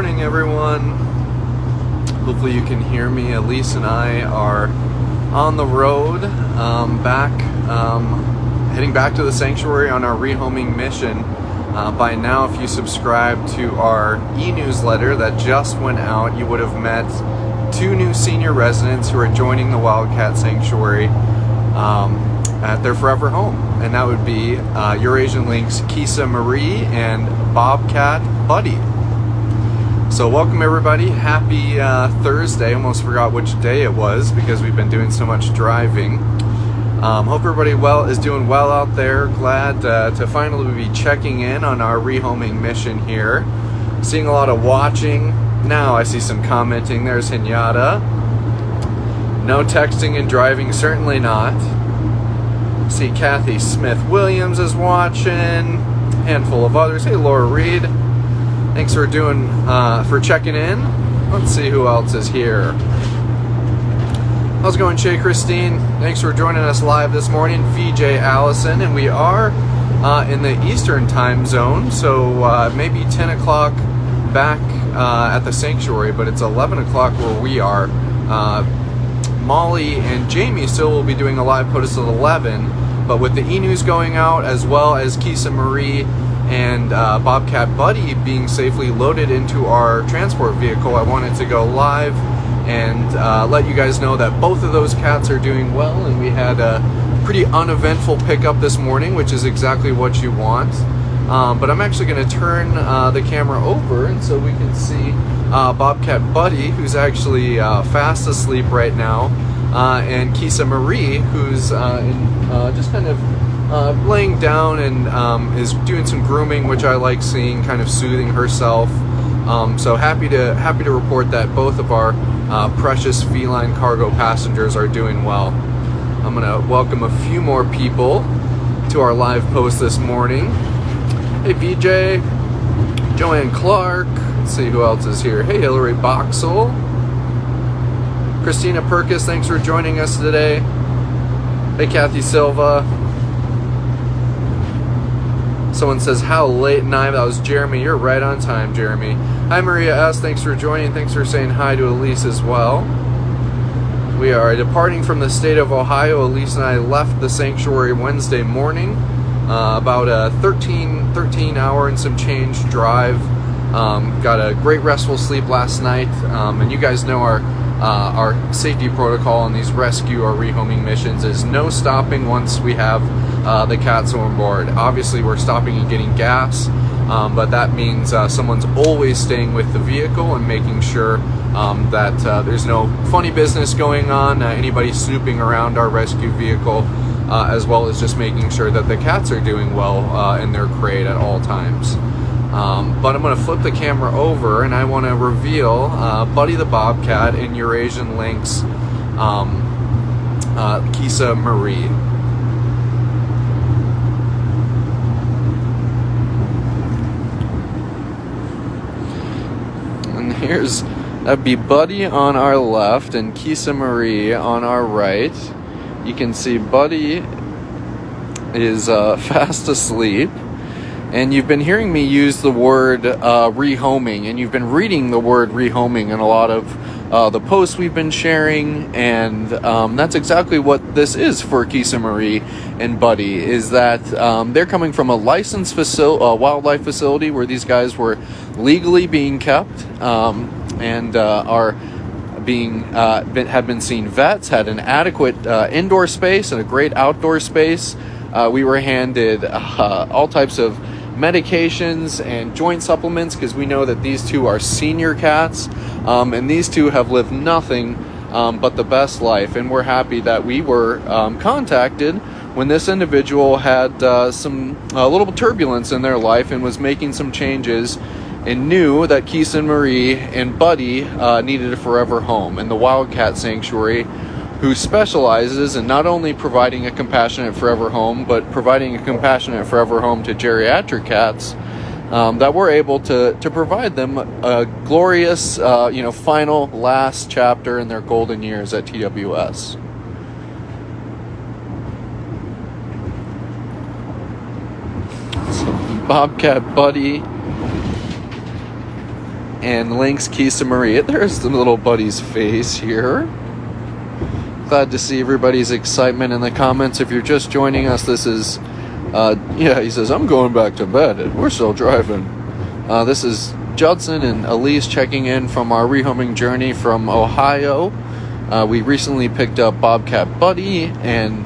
morning, everyone. Hopefully you can hear me. Elyse and I are on the road, heading back to the sanctuary on our rehoming mission. By now, if you subscribe to our e-newsletter that just went out, you would have met two new senior residents who are joining the Wildcat Sanctuary at their forever home. And that would be Eurasian Lynx Kisa Marie and Bobcat Buddy. So welcome everybody, happy Thursday. Almost forgot which day it was because we've been doing so much driving. Hope everybody is doing well out there. Glad to finally be checking in on our rehoming mission here. Seeing a lot of watching. Now I see some commenting. There's Hinyata. No texting and driving, certainly not. See Kathy Smith-Williams is watching. Handful of others. Hey, Laura Reed. Thanks for checking in. Let's see who else is here. How's it going, Shay Christine? Thanks for joining us live this morning. VJ Allison, and we are in the Eastern time zone, so maybe 10 o'clock back at the sanctuary, but it's 11 o'clock where we are. Molly and Jamie still will be doing a live post at 11, but with the e-news going out, as well as Kisa Marie and Bobcat Buddy being safely loaded into our transport vehicle, I wanted to go live and let you guys know that both of those cats are doing well, and we had a pretty uneventful pickup this morning, which is exactly what you want. But I'm actually going to turn the camera over, and so we can see Bobcat Buddy, who's actually fast asleep right now, and Kisa Marie, who's just kind of laying down and is doing some grooming, which I like seeing, kind of soothing herself. So happy to report that both of our precious feline cargo passengers are doing well. I'm gonna welcome a few more people to our live post this morning. Hey VJ, Joanne Clark, let's see who else is here. Hey Hillary Boxel, Christina Perkis, thanks for joining us today. Hey Kathy Silva. Someone says, how late night? That was Jeremy. You're right on time, Jeremy. Hi, Maria S. Thanks for joining. Thanks for saying hi to Elyse as well. We are departing from the state of Ohio. Elyse and I left the sanctuary Wednesday morning. About a 13 hour and some change drive. Got a great restful sleep last night. And you guys know our safety protocol on these rescue or rehoming missions is no stopping once we have the cats on board. Obviously we're stopping and getting gas, but that means someone's always staying with the vehicle and making sure that there's no funny business going on, anybody snooping around our rescue vehicle, as well as just making sure that the cats are doing well in their crate at all times. But I'm going to flip the camera over and I want to reveal Buddy the Bobcat and Eurasian Lynx Kisa Marie. And that'd be Buddy on our left and Kisa Marie on our right. You can see Buddy is fast asleep. And you've been hearing me use the word rehoming, and you've been reading the word rehoming in a lot of the posts we've been sharing, and that's exactly what this is for Kisa Marie and Buddy, is that they're coming from a licensed wildlife facility where these guys were legally being kept, and are have been seen vets, had an adequate indoor space and a great outdoor space. We were handed all types of medications and joint supplements because we know that these two are senior cats, and these two have lived nothing but the best life, and we're happy that we were contacted when this individual had a little turbulence in their life and was making some changes and knew that Kisa Marie and Buddy needed a forever home, and the Wildcat Sanctuary, who specializes in not only providing a compassionate forever home, but providing a compassionate forever home to geriatric cats, that we're able to provide them a glorious, final last chapter in their golden years at TWS. So, Bobcat Buddy and Lynx, Kisa Marie. There's the little buddy's face here. Glad to see everybody's excitement in the comments. If you're just joining us, this is, he says, I'm going back to bed. We're still driving. This is Judson and Elyse checking in from our rehoming journey from Ohio. We recently picked up Bobcat Buddy and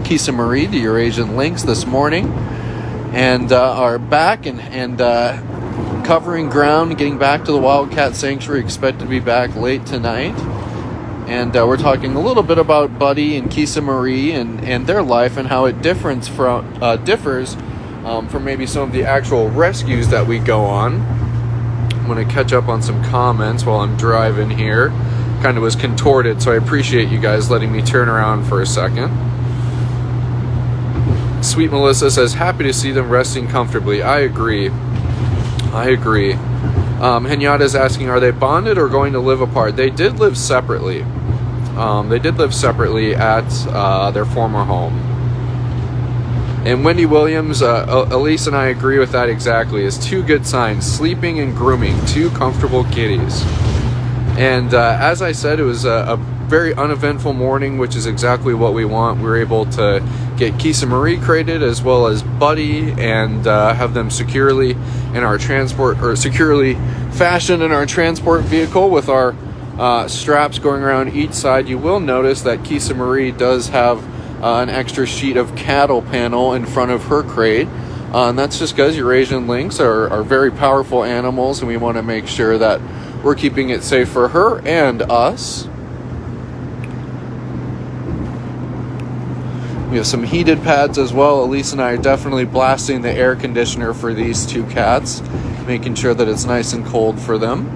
Kisa Marie, the Eurasian Lynx, this morning, and are back and covering ground, getting back to the Wildcat Sanctuary. Expect to be back late tonight. And we're talking a little bit about Buddy and Kisa Marie and their life and how it differs from maybe some of the actual rescues that we go on. I'm going to catch up on some comments while I'm driving here. Kind of was contorted, so I appreciate you guys letting me turn around for a second. Sweet Melissa says, happy to see them resting comfortably. I agree. Henyata is asking, are they bonded or going to live apart? They did live separately. At their former home. And Wendy Williams, Elyse and I agree with that exactly. Is two good signs: sleeping and grooming, two comfortable kitties. And as I said, it was a very uneventful morning, which is exactly what we want. We were able to get Kisa Marie crated as well as Buddy, and have them securely fashioned in our transport vehicle with our straps going around each side. You will notice that Kisa Marie does have an extra sheet of cattle panel in front of her crate. And that's just because Eurasian Lynx are very powerful animals, and we want to make sure that we're keeping it safe for her and us. We have some heated pads as well. Elyse and I are definitely blasting the air conditioner for these two cats, making sure that it's nice and cold for them.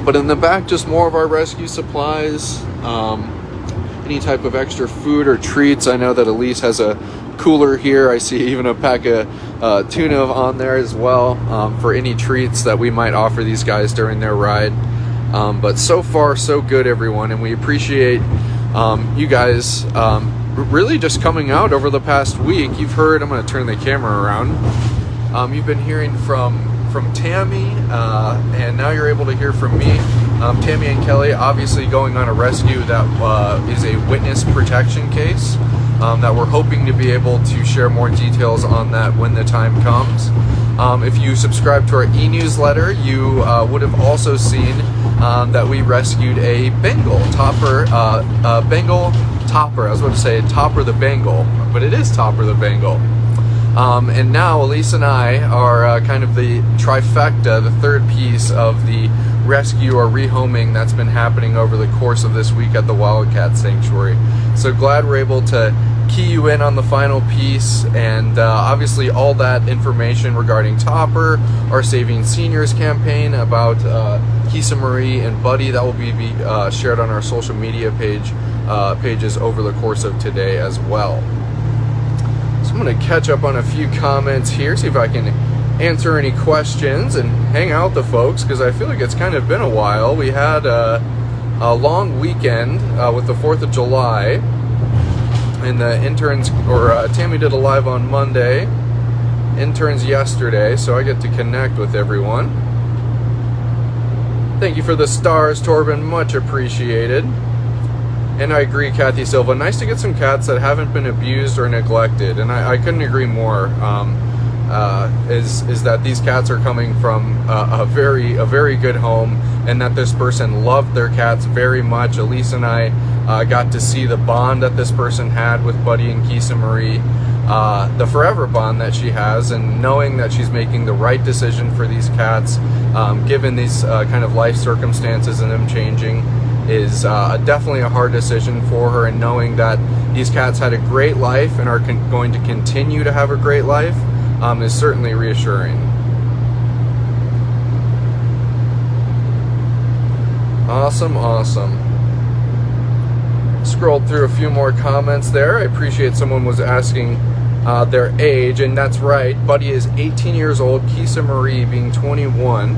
But in the back, just more of our rescue supplies, any type of extra food or treats. I know that Elyse has a cooler here. I see even a pack of tuna on there as well, for any treats that we might offer these guys during their ride. But so far, so good, everyone, and we appreciate you guys really just coming out over the past week. You've heard, I'm going to turn the camera around, you've been hearing from Tammy, and now you're able to hear from me. Tammy and Kelly obviously going on a rescue that is a witness protection case, that we're hoping to be able to share more details on that when the time comes. If you subscribe to our e-newsletter, you would have also seen that we rescued a Bengal Topper, Bengal Topper. I was about to say Topper the Bengal, but it is Topper the Bengal. And now Elyse and I are kind of the trifecta, the third piece of the rescue or rehoming that's been happening over the course of this week at the Wildcat Sanctuary. So glad we're able to key you in on the final piece, and obviously all that information regarding Topper, our Saving Seniors campaign, about Kisa Marie and Buddy, that will be shared on our social media pages over the course of today as well. So I'm going to catch up on a few comments here, see if I can answer any questions and hang out with the folks, because I feel like it's kind of been a while. We had a long weekend with the 4th of July, and the interns, Tammy did a live on Monday, interns yesterday, so I get to connect with everyone. Thank you for the stars, Torben, much appreciated. And I agree, Kathy Silva, nice to get some cats that haven't been abused or neglected, and I couldn't agree more. Is that these cats are coming from a very good home, and that this person loved their cats very much. Elyse and I got to see the bond that this person had with Buddy and Kisa Marie, the forever bond that she has, and knowing that she's making the right decision for these cats, given these kind of life circumstances and them changing, is definitely a hard decision for her, and knowing that these cats had a great life and are going to continue to have a great life is certainly reassuring. Awesome. Scrolled through a few more comments there. I appreciate someone was asking their age, and that's right. Buddy is 18 years old, Kisa Marie being 21.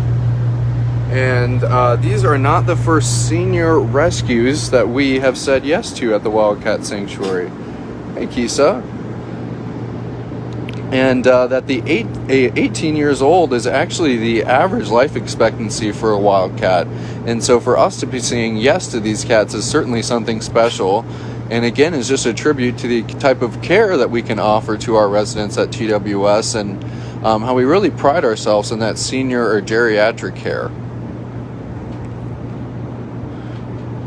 And these are not the first senior rescues that we have said yes to at the Wildcat Sanctuary. Hey, Kisa. and that the 18 years old is actually the average life expectancy for a wildcat. And so for us to be saying yes to these cats is certainly something special, and again is just a tribute to the type of care that we can offer to our residents at TWS, and how we really pride ourselves in that senior or geriatric care.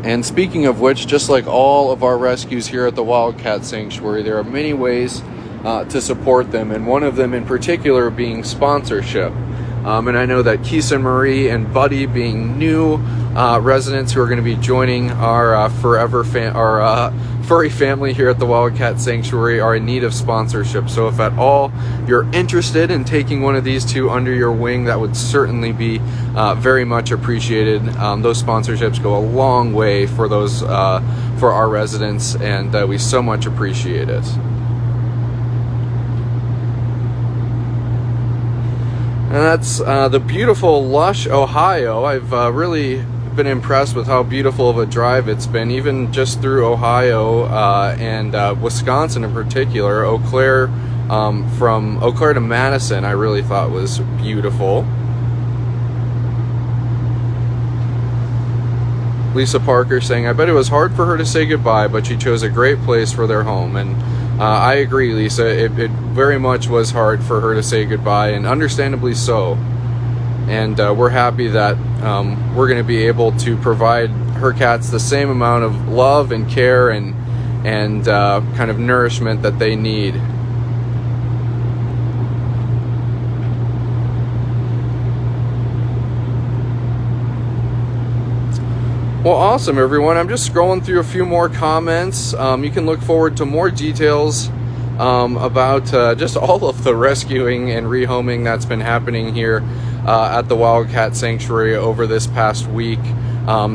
And speaking of which, just like all of our rescues here at the Wildcat Sanctuary, there are many ways to support them, and one of them in particular being sponsorship. And I know that Kisa Marie and Buddy, being new residents who are going to be joining our furry family here at the Wildcat Sanctuary, are in need of sponsorship. So if at all you're interested in taking one of these two under your wing, that would certainly be very much appreciated. Those sponsorships go a long way for those for our residents, and we so much appreciate it. And that's the beautiful, lush Ohio. I've really been impressed with how beautiful of a drive it's been, even just through Ohio and Wisconsin in particular. Eau Claire, from Eau Claire to Madison, I really thought was beautiful. Lisa Parker saying, I bet it was hard for her to say goodbye, but she chose a great place for their home. And I agree, Lisa. It very much was hard for her to say goodbye, and understandably so. And we're happy that we're going to be able to provide her cats the same amount of love and care and kind of nourishment that they need. Well, awesome, everyone. I'm just scrolling through a few more comments. You can look forward to more details about just all of the rescuing and rehoming that's been happening here at the Wildcat Sanctuary over this past week,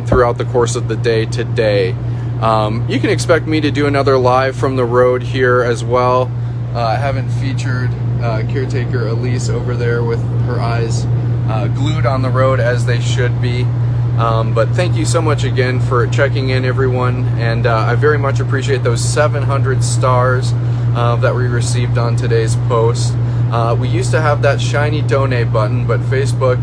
throughout the course of the day today. You can expect me to do another live from the road here as well. I haven't featured caretaker Elyse over there with her eyes glued on the road as they should be. But thank you so much again for checking in, everyone, and I very much appreciate those 700 stars that we received on today's post. We used to have that shiny donate button, but Facebook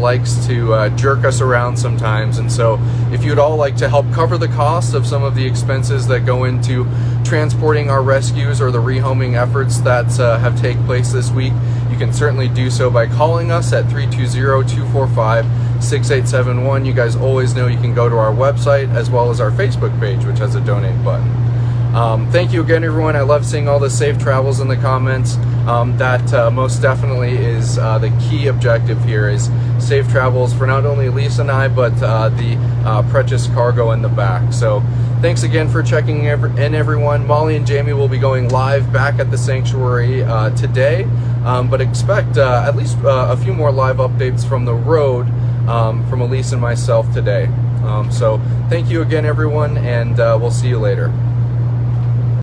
likes to jerk us around sometimes, and so if you'd all like to help cover the cost of some of the expenses that go into transporting our rescues or the rehoming efforts that have taken place this week, you can certainly do so by calling us at 320-245-6871. You guys always know you can go to our website as well as our Facebook page, which has a donate button. Thank you again, everyone. I love seeing all the safe travels in the comments. That most definitely is the key objective here, is safe travels for not only Elyse and I, but the precious cargo in the back. So thanks again for checking in, everyone. Molly and Jamie will be going live back at the sanctuary today, but expect at least a few more live updates from the road from Elyse and myself today. So thank you again, everyone, and we'll see you later.